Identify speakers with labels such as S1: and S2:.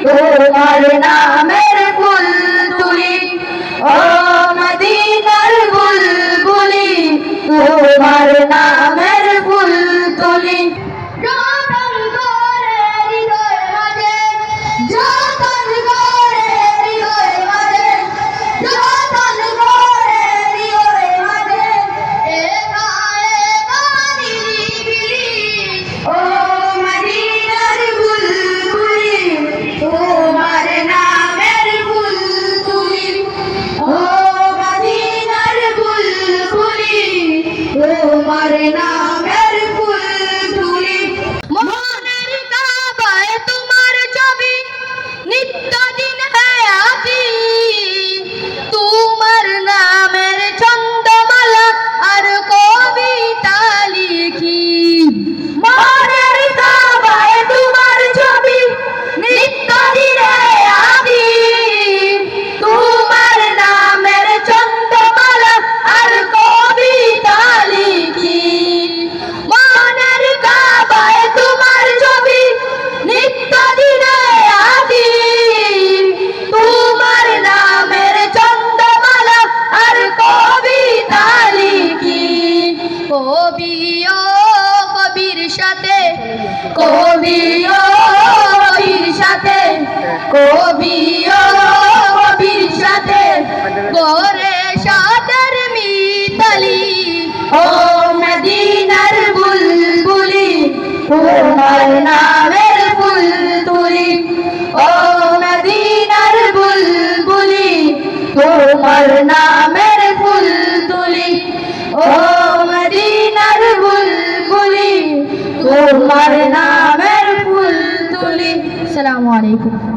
S1: তোমার নামের ফুল তুলি ও মদিনার বুলবুলি তোমার নামের ফুল তুলি যতন করে হৃদয় মাঝে যতন করে হৃদয় মাঝে যতন করে হৃদয় মাঝে একা একা নিরিবিলি ও মদিনার বুলবুলি তোমার নামের ফুল তুলি ও মদিনার বুলবুলি তোমার নামের ফুল তুলি মনের কাবায় তোমার ছবি নিত্যদিন হায়াতি তোমার নামের ছন্দমালা আর কবিতা লিখি মনের কাবায় তোমার ছবি নিত্যদিন হায়াতি তোমার নামের ছন্দমালা আর কবিতা লিখি মনের কাবায় তোমার ছবি নিত্যদিন হায়াতি তোমার নামের ছন্দমালা আর কবিতা লিখি কবি ও কবির সাথে কবি ও কবির সাথে কবি ও কবির সাথে গোরে সাদের মিতালি ও মদিনার বুলবুলি তোমার নামের ফুল তুলি ও মদিনার বুলবুলি তোমার নামের ফুল তুলি ও মদিনার বুলবুলি তোমার নামের ফুল তুলি। আসসালামু আলাইকুম।